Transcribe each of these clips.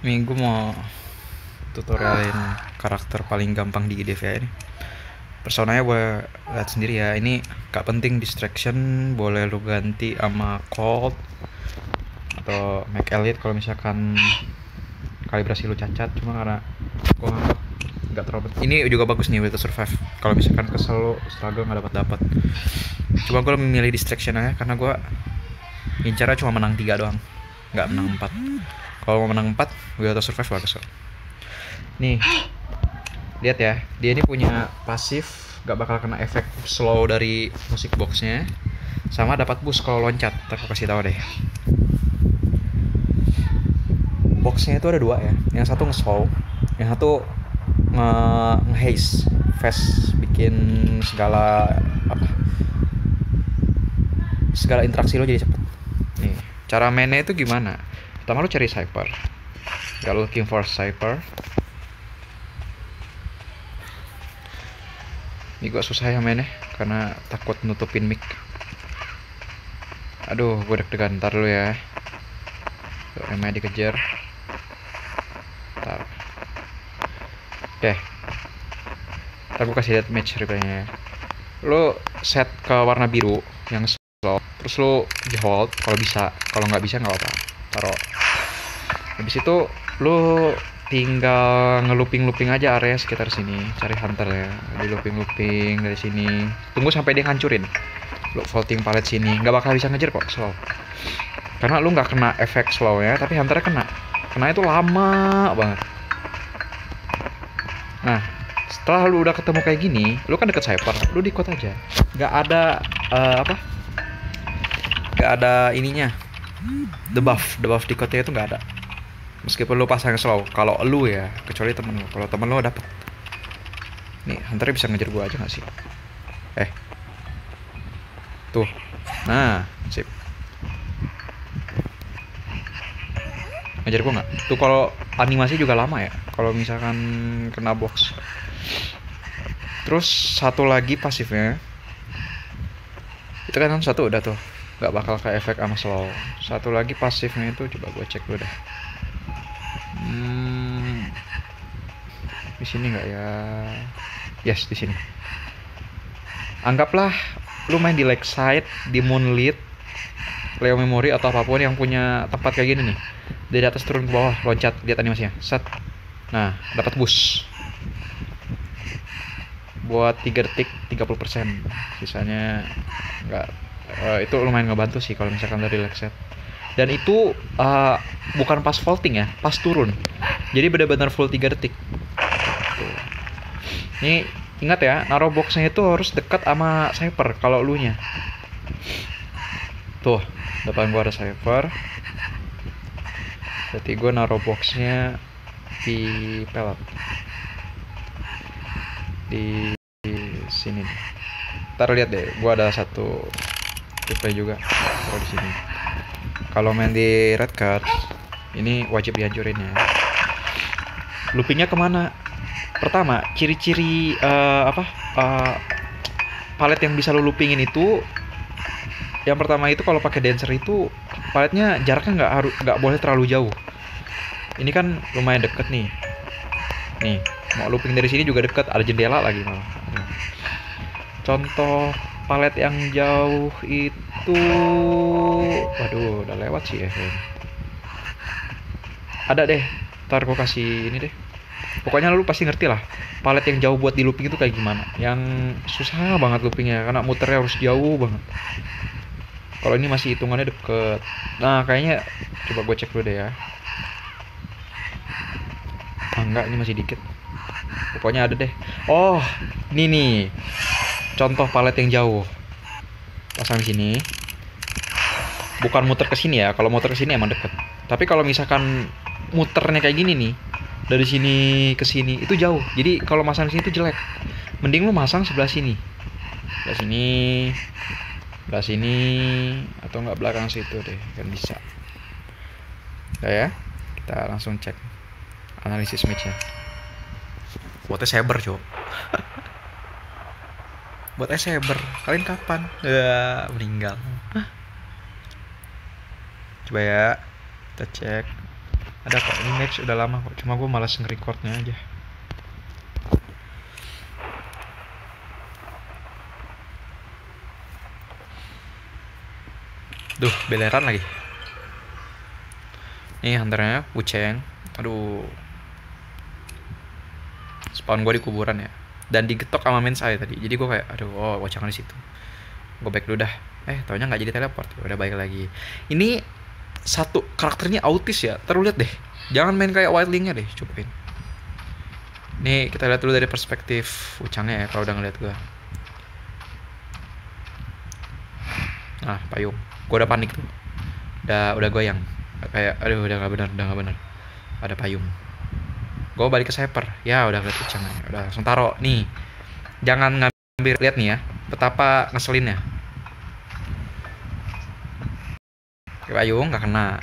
Minggu mau tutorialin karakter paling gampang di DVA ini. Personanya gue lihat sendiri ya. Ini gak penting distraction, boleh lu ganti sama Colt atau Mac Elite kalau misalkan kalibrasi lu cacat. Cuma karena gue nganggap gak terlalu penting. Ini juga bagus nih Will to Survive. Kalau misalkan kesel lu struggle gak dapat. Cuma gue memilih distraction aja karena gue ngincarnya cuma menang 3 doang, nggak menang 4. Kalau mau menang 4, Will to Survive bagus kok. Nih, lihat ya, dia ini punya pasif, gak bakal kena efek slow dari musik boxnya, sama dapat boost kalau loncat. Ntar aku kasih tahu deh. Boxnya itu ada 2 ya, yang satu nge-slow, yang satu nge-haze fast, bikin segala interaksi lo jadi cepet. Nih, cara mainnya itu gimana? Pertama lo cari Cypher. Gak looking for Cypher. Ini gue susah ya mainnya karena takut nutupin mic. Aduh, gue deg-degan. Ntar dulu ya. Tuh, namanya dikejar. Ntar. Oke. Ntar gue kasih lihat match replaynya. Lo set ke warna biru yang slow. Terus lo di hold kalau bisa. Kalau nggak bisa nggak apa-apa. Taruh. Habis itu lo tinggal ngelooping aja area sekitar sini, cari hunter ya, di looping dari sini, tunggu sampai dia ngancurin. Lu vaulting palet sini, nggak bakal bisa ngejar kok slow, karena lu nggak kena efek slow ya, tapi hunternya kena itu lama banget. Nah, setelah lu udah ketemu kayak gini, lu kan deket Cypher, lu di quote aja, nggak ada nggak ada ininya, debuff di quote itu nggak ada. Meskipun lu pasang slow, kalau lu ya, kecuali temen lu. Kalau temen lu dapet. Nih, hunternya bisa ngejar gua aja gak sih? Tuh. Nah, sip. Ngejar gua nggak? Tuh kalau animasi juga lama ya. Kalau misalkan kena box. Terus satu lagi pasifnya. Itu kan satu udah tuh. Nggak bakal ke efek sama slow. Satu lagi pasifnya itu coba gua cek dulu dah. Di sini nggak ya? Yes, di sini. Anggaplah lu main di Lakeside, di Moonlit, Leo Memory atau apapun yang punya tempat kayak gini nih. Dari atas turun ke bawah, loncat, lihat animasinya. Set. Nah, dapat boost. Buat 3 detik 30%. Sisanya nggak, itu lumayan ngebantu sih kalau misalkan dari Lakeside. Dan itu bukan pas vaulting ya, pas turun. Jadi benar-benar full 3 detik. Tuh. Ini ingat ya, naruh boxnya itu harus dekat sama Cypher kalau lu nya. Tuh, depan gua ada Cypher. Berarti gua naruh boxnya di pellet. Di sini. Ntar lihat deh, gua ada satu replay juga. Taruh di sini. Kalau main di red card, ini wajib dihancurin ya. Loopingnya kemana? Pertama, ciri-ciri palet yang bisa lu loopingin itu, yang pertama itu kalau pakai dancer itu paletnya jaraknya nggak boleh terlalu jauh. Ini kan lumayan deket nih. Nih, mau looping dari sini juga deket, ada jendela lagi malah. Contoh palet yang jauh itu, waduh, udah lewat sih ya. Ada deh, ntar gue kasih ini deh. Pokoknya lu pasti ngerti lah palet yang jauh buat di looping itu kayak gimana. Yang susah banget loopingnya karena muternya harus jauh banget. Kalau ini masih hitungannya deket. Nah, kayaknya coba gue cek dulu deh ya. Enggak, ini masih dikit. Pokoknya ada deh. Oh, ini nih. Contoh palet yang jauh. Pasang di sini. Bukan muter ke sini ya. Kalau muter ke sini emang deket. Tapi kalau misalkan muternya kayak gini nih, dari sini ke sini itu jauh. Jadi kalau masang di sini itu jelek. Mending lu masang sebelah sini. Sebelah sini atau enggak belakang situ deh, kan bisa. Udah ya. Kita langsung cek analisis match-nya. Buatnya saber, Cok. Buatnya saber. Kalian kapan? Meninggal. Hah? Coba ya. Kita cek. Ada kok, ini match udah lama kok, cuma gue malas nge-recordnya aja. Duh, beleran lagi. Nih hunternya Wucheng. Aduh, spawn gue di kuburan ya, dan digetok sama main saya tadi. Jadi gue kayak aduh, oh Wucheng di situ. Gue back dulu dah. Taunya nggak jadi teleport. Udah baik lagi. Ini satu karakternya autis ya. Terus lihat deh, jangan main kayak wildlingnya deh, cobain. Nih kita lihat dulu dari perspektif Wuchengnya ya, kalau udah ngeliat gue. Nah, payung. Gue udah panik tuh. Udah goyang. Kayak aduh, udah nggak benar. Ada payung. Gue balik ke sniper. Ya udah ngeliat Wuchengnya. Udah langsung taro. Nih, jangan ngambil. Lihat nih ya, betapa ngeselinnya. Payung nggak kena.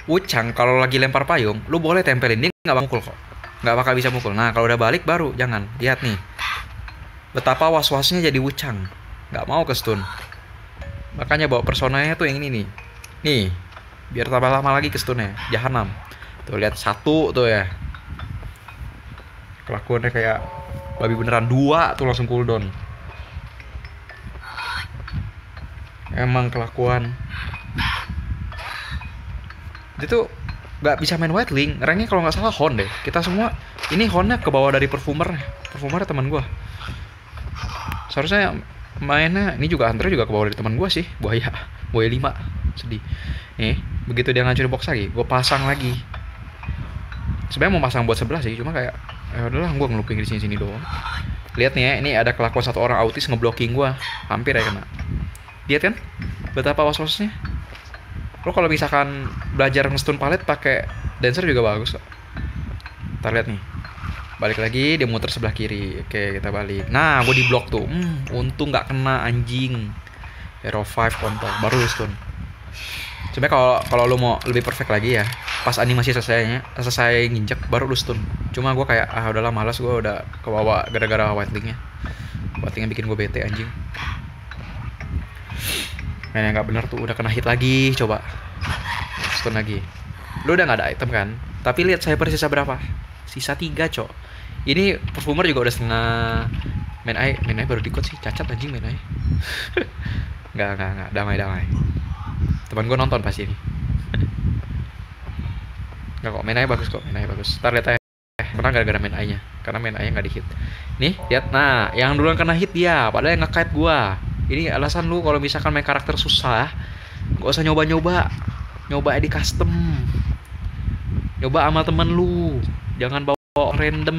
Wucheng kalau lagi lempar payung, lu boleh tempelin, dia nggak bakal mukul kok. Nggak bakal bisa mukul. Nah kalau udah balik baru jangan. Lihat nih, betapa was-wasnya jadi Wucheng. Nggak mau ke stun. Makanya bawa personanya tuh yang ini nih. Nih, biar tambah lama lagi ke stunnya. Jahanam. Tuh lihat satu tuh ya. Kelakuannya kayak babi beneran. Dua tuh langsung cooldown. Emang kelakuan. Dia tuh nggak bisa main wildling. Ranknya kalau nggak salah Hon deh. Kita semua ini Honnya ke bawah dari perfumernya teman gue. Seharusnya mainnya ini juga hunter juga ke bawah dari teman gue sih. Buaya 5. Sedih. Nih, begitu dia ngancurin box lagi, gue pasang lagi. Sebenarnya mau pasang buat sebelah sih, cuma kayak udahlah, gue ngeluping di sini doang. Lihat nih ya, ini ada kelakuan satu orang autis ngeblocking gue. Hampir ya kena. Lihat kan? Betapa was-wasnya. Lo kalau misalkan belajar nge-stun palet pakai dancer juga bagus kok. Ntar lihat nih. Balik lagi, dia muter sebelah kiri. Oke, kita balik. Nah, gue di blok tuh. Untung nggak kena anjing. Hero 5 kontol, baru stun. Sebenarnya kalau lo mau lebih perfect lagi ya, pas animasi selesai nginjek baru lu stun. Cuma gue kayak udahlah malas, gue udah kebawa gara-gara wildlingnya. Wildlingnya bikin gue bete anjing. Nah, yang nggak bener tuh udah kena hit lagi, coba stun lagi. Lu udah nggak ada item kan? Tapi lihat saya sisa berapa? Sisa 3 cok. Ini perfumer juga udah setengah. Main eye baru dikot sih, cacat anjing main eye. Nggak, damai. Teman gue nonton pasti ini. Nggak kok, main eye bagus kok, Ntar lihat aja. Karena gara-gara main eye-nya, karena main eye-nya nggak di hit. Nih, lihat. Nah, yang duluan kena hit dia, padahal yang nge-kite gua. Ini alasan lu kalau misalkan main karakter susah, gak usah nyoba di custom. Nyoba sama temen lu, jangan bawa random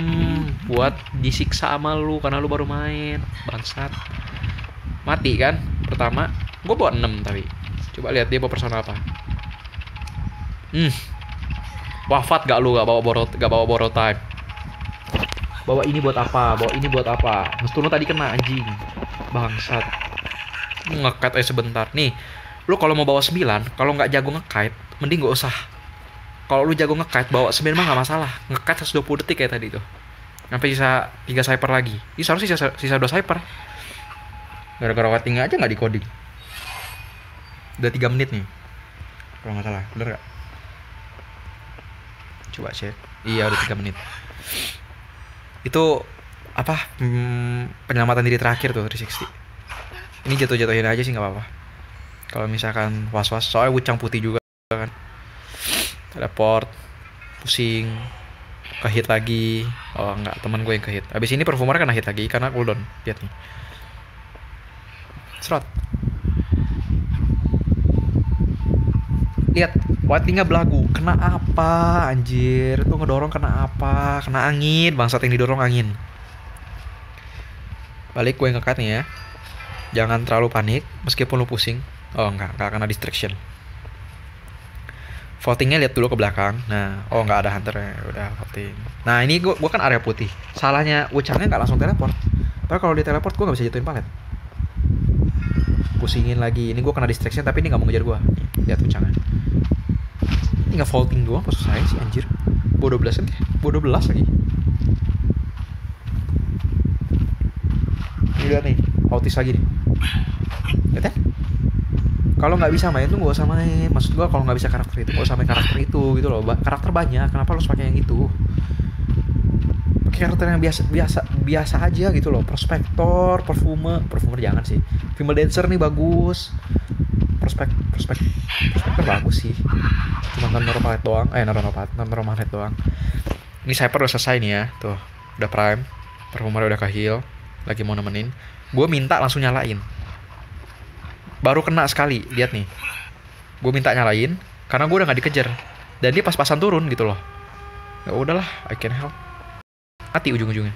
buat disiksa sama lu karena lu baru main. Bangsat. Mati kan pertama, gua bawa 6 tapi. Coba lihat dia bawa personal apa. Wafat gak lu, gak bawa borrow time. Bawa ini buat apa? Mestun lu tadi kena anjing. Bangsat. Nge-kite aja sebentar. Nih, lu kalau mau bawa 9, kalau nggak jago nge-kite, mending gak usah. Kalau lu jago nge-kite, bawa 9 mah nggak masalah. Nge-kite 120 detik kayak tadi tuh. Sampai sisa 3 sniper lagi. Ini seharusnya sisa 2 sniper. Gara-gara waiting aja nggak di coding. Udah 3 menit nih. Kalau nggak salah, bener nggak? Coba cek. Iya, udah 3 menit. Itu apa? Penyelamatan diri terakhir tuh 360. Ini jatuhin aja sih nggak apa-apa. Kalau misalkan was-was, soalnya Wucheng putih juga kan. Teleport, pusing, kehit lagi. Oh enggak, teman gue yang kehit. Abis ini perfumer kena hit lagi karena cooldown. Lihat nih. Serot. Lihat, wildlingnya belagu. Kena apa anjir? Itu ngedorong kena apa? Kena angin, bangsat yang didorong angin. Balik gue ngekate nih ya. Jangan terlalu panik meskipun lu pusing. Oh enggak kena distraction. Votingnya lihat dulu ke belakang. Nah, nggak ada hunter ya, udah voting. Nah, ini gua kan area putih. Salahnya Wuchengnya nggak langsung teleport. Padahal kalau dia teleport gua nggak bisa jatuhin palet. Pusingin lagi. Ini gua kena distraction tapi ini nggak mau ngejar gua. Lihat Wuchengnya. Ini nggak voting doang pas saya sih anjir. Bodoh 12 kan? Bodoh 12 lagi. Ini lihat nih, autis lagi nih. Lihat ya? Kalau nggak bisa main tuh nggak usah main. Maksud gua kalau nggak bisa karakter itu nggak usah main karakter itu gitu loh. Karakter banyak, kenapa lu harus pakai yang itu? Pakai karakter yang biasa biasa biasa aja gitu loh. Perfumer jangan sih. Female dancer nih bagus. Prospektor bagus sih. Cuma normal doang. Normal doang. Ini Cypher udah selesai nih ya. Tuh, udah prime. Perfumer udah ke heal. Lagi mau nemenin. Gue minta langsung nyalain. Baru kena sekali, lihat nih. Gue minta nyalain karena gue udah nggak dikejar. Dan dia pas-pasan turun gitu loh. Ya udahlah, I can help. Mati ujung-ujungnya.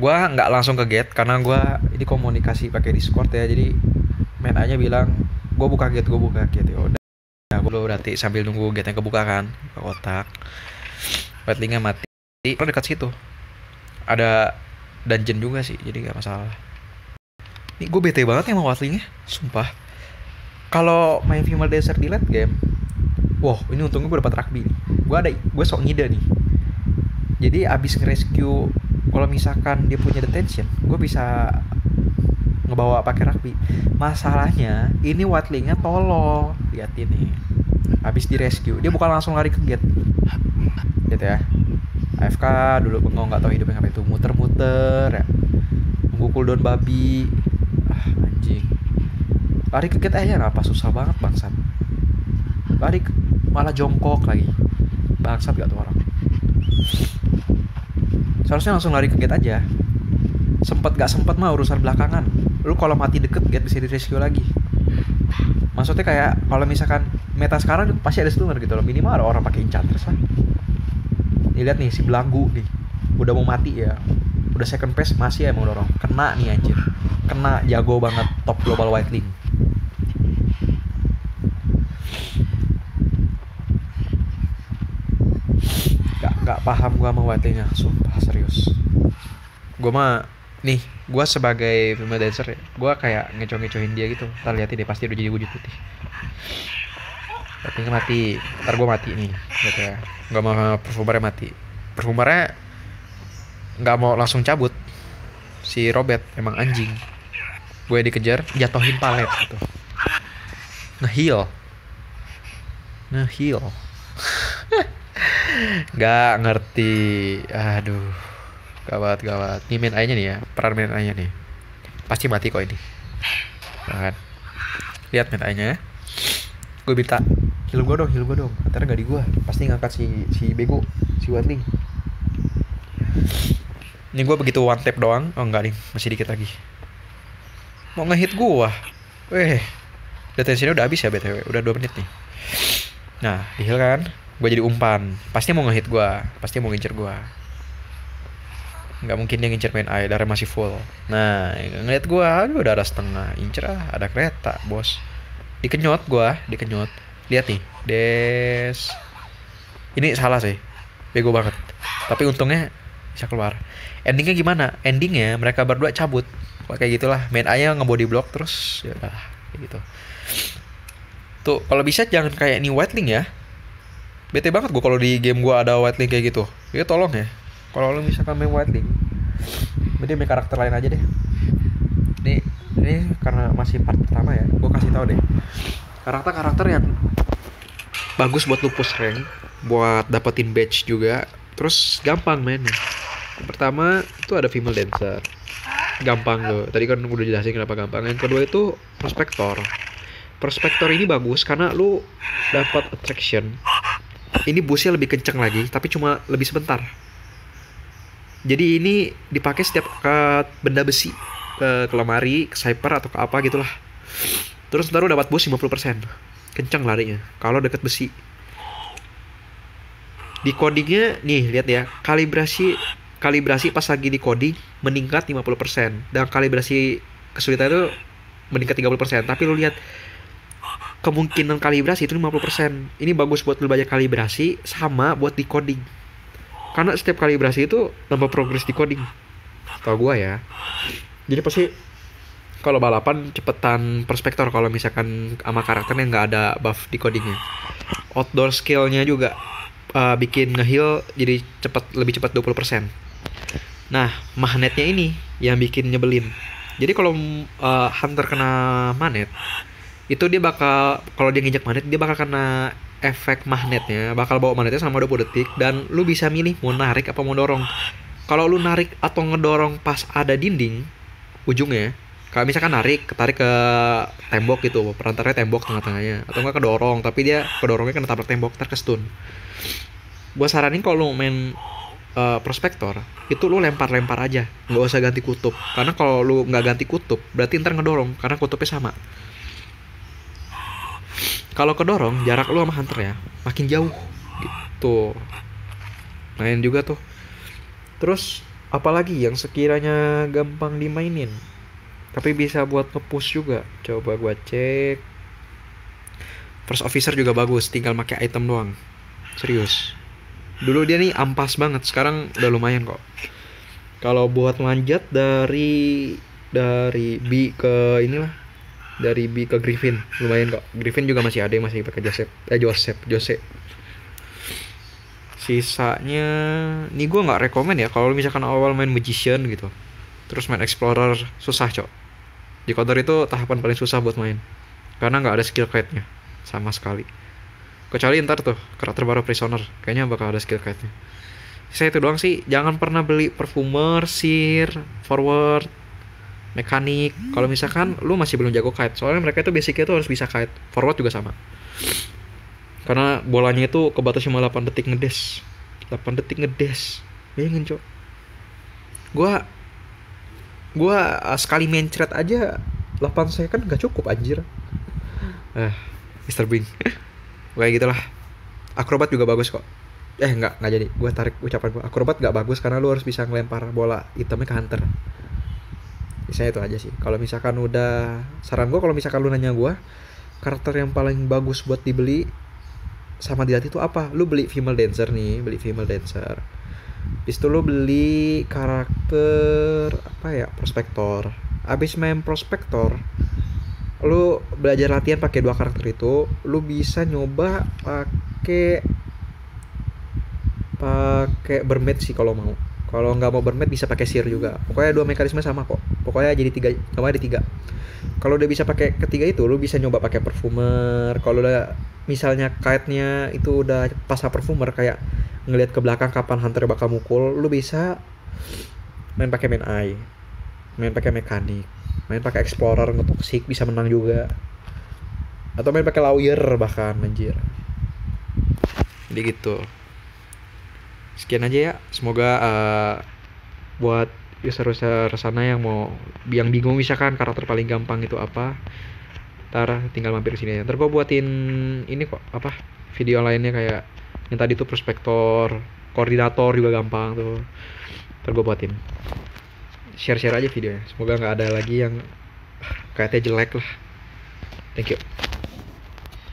Gue nggak langsung ke gate karena gue ini komunikasi pakai Discord ya. Jadi main A-nya bilang gue buka gate. Ya udah. Nah, gue berarti sambil nunggu gate yang kebuka kan, ke kotak. Batlingnya mati. Kalau dekat situ ada dungeon juga sih, jadi nggak masalah. Nih gue bete banget ya sama Watlingnya, sumpah. Kalau main female dancer di late game, wow ini untungnya gue dapat rugby nih. Gue sok ngide nih. Jadi abis nge-rescue, kalau misalkan dia punya detention, gue bisa ngebawa pakai rugby. Masalahnya ini Watlingnya tolol, lihat ini. Abis di rescue, dia bukan langsung lari ke gate, gitu ya. AFK dulu bengong, nggak tahu hidupnya ngapain itu, muter-muter ya. Nunggu cooldown babi. Anjing. Lari ke gate aja apa susah banget bangsat. Malah jongkok lagi. Bangsat gak tuh orang. Seharusnya langsung lari ke gate aja. Gak sempet mah urusan belakangan. Lu kalau mati deket gate bisa di rescue lagi. Maksudnya kayak kalau misalkan meta sekarang pasti ada stunner gitu loh. Minimal ada orang pakai enchantress lah. Nih lihat nih si belagu nih. Udah mau mati ya. Udah second phase masih emang dorong. Kena nih anjir. Kena jago banget top global Whiteling. Gak paham gua sama Whitelingnya, sumpah serius. Gua mah nih, gua sebagai female dancer ya, gua kayak ngecoh-ngecohin dia gitu. Ntar liatin deh pasti udah jadi wujud putih. Whitelingnya mati, ntar gua mati nih, gitu ya. Gak mau perfumernya mati. Perfumernya nggak mau langsung cabut. Si Robert emang anjing. Gue dikejar, jatohin palet gitu. Nge-heal. Gak ngerti. Aduh. Gawat. Ini main A-nya nih ya. Peran main A-nya nih. Pasti mati kok ini. Nah, kan. Lihat main A-nya. Gue minta heal gue dong. Katanya gak di gue. Pasti ngangkat si bego, si Watling. Ini gue begitu one tap doang. Oh enggak nih, masih dikit lagi. Mau ngehit gua. Detensinya udah habis ya BTW. Udah 2 menit nih. Nah, di heal kan. Gua jadi umpan. Pasti mau ngehit gua. Pasti mau ngincer gua. Nggak mungkin dia ngincer main air. Darah masih full. Nah, ngeliat gua. Aduh, darah setengah. Incer ada kereta, bos. Dikenyot. Lihat nih. Des. Ini salah sih. Bego banget. Tapi untungnya bisa keluar. Endingnya gimana? Endingnya mereka berdua cabut. Kayak gitulah, main A-nya ngebody block terus ya udah kayak gitu. Tuh, kalau bisa jangan kayak ini Whiteling ya. Bete banget gua kalau di game gua ada Whiteling kayak gitu. Ya tolong ya. Kalau lu misalkan main Whiteling, berarti main karakter lain aja deh. Ini karena masih part pertama ya, gua kasih tahu deh. Karakter yang bagus buat lu push rank, buat dapetin badge juga, terus gampang mainnya. Pertama itu ada female dancer. Gampang loh. Tadi kan udah jelasin kenapa gampang. Yang kedua itu prospektor. Prospektor ini bagus karena lu dapat attraction. Ini boostnya lebih kenceng lagi, tapi cuma lebih sebentar. Jadi ini dipakai setiap ke benda besi, ke lemari, ke cypher atau ke apa gitulah. Terus ntar lu dapat boost 50%. Kenceng larinya kalau deket besi. Di codingnya nih lihat ya, kalibrasi pas lagi di coding meningkat 50% dan kalibrasi kesulitan itu meningkat 30%. Tapi lu lihat kemungkinan kalibrasi itu 50%. Ini bagus buat lu banyak kalibrasi sama buat di coding. Karena setiap kalibrasi itu nambah progres di coding. Tau gua ya. Jadi pasti kalau balapan cepetan perspektor kalau misalkan sama karakternya nggak ada buff di codingnya. Outdoor skillnya juga bikin nge-heal jadi lebih cepat 20%. Nah, magnetnya ini yang bikin nyebelin. Jadi kalau Hunter kena magnet, itu dia bakal, kalau dia nginjek magnet, dia bakal kena efek magnetnya, bakal bawa magnetnya selama 20 detik, dan lu bisa milih mau narik apa mau dorong. Kalau lu narik atau ngedorong pas ada dinding ujungnya, kayak misalkan narik, ketarik ke tembok gitu, perantaranya tembok tengah-tengahnya, atau enggak kedorong, tapi dia kedorongnya kena tabrak tembok, ntar ke stun. Gua saranin kalau lu main prospektor, itu lu lempar-lempar aja, nggak usah ganti kutub, karena kalau lu nggak ganti kutub berarti ntar ngedorong, karena kutubnya sama. Kalau kedorong, jarak lu sama hunter ya makin jauh gitu. Main juga tuh. Terus apalagi yang sekiranya gampang dimainin tapi bisa buat nge-push juga, coba gua cek. First officer juga bagus, tinggal pakai item doang, serius. Dulu dia nih ampas banget, sekarang udah lumayan kok. Kalau buat manjat dari B ke inilah, dari B ke Griffin lumayan kok. Griffin juga masih ada yang masih pakai Joseph. Sisanya nih gue nggak rekomen ya kalau misalkan awal main Magician gitu, terus main Explorer, susah cok. Di counter itu tahapan paling susah buat main, karena nggak ada skill kite-nya sama sekali. Kecuali ntar tuh karakter baru Prisoner, kayaknya bakal ada skill kite-nya. Saya itu doang sih, jangan pernah beli Perfumer, Seer, Forward, Mekanik. Kalau misalkan lu masih belum jago kite, soalnya mereka itu basicnya tuh harus bisa kite. Forward juga sama, karena bolanya itu kebatas cuma 8 detik ngedes. 8 detik ngedes, bayangin cok. Gua sekali mencret aja 8 second gak cukup anjir. Mr. Bing. Kayak gitulah. Akrobat juga bagus kok. Nggak jadi. Gue tarik ucapan gue. Akrobat nggak bagus karena lu harus bisa ngelempar bola hitamnya ke hunter. Misalnya itu aja sih. Kalau misalkan udah, saran gue kalau misalkan lu nanya gue, karakter yang paling bagus buat dibeli sama dilatih itu apa? Lu beli female dancer nih, Habis itu lu beli karakter apa ya? Prospektor. Abis main prospektor, lu belajar latihan pakai 2 karakter itu, lu bisa nyoba pakai bermed sih kalau mau. Kalau nggak mau bermed bisa pakai Seer juga. Pokoknya 2 mekanisme sama kok. Pokoknya jadi 3, namanya ada 3. Kalau udah bisa pakai ketiga itu, lu bisa nyoba pakai Perfumer. Kalau udah misalnya kite-nya itu udah pas Perfumer, kayak ngelihat ke belakang kapan hunter bakal mukul, lu bisa main pakai main eye, main pakai mekanik, main pakai explorer nge-toxic bisa menang juga, atau main pakai lawyer bahkan anjir. Jadi gitu. Sekian aja ya, semoga buat user-user sana yang bingung misalkan karakter paling gampang itu apa, ntar tinggal mampir sini aja. Ntar gue buatin ini kok apa video lainnya kayak yang tadi tuh prospektor, koordinator juga gampang tuh. Ntar gue buatin, share aja videonya. Semoga nggak ada lagi yang kayaknya jelek lah. Thank you.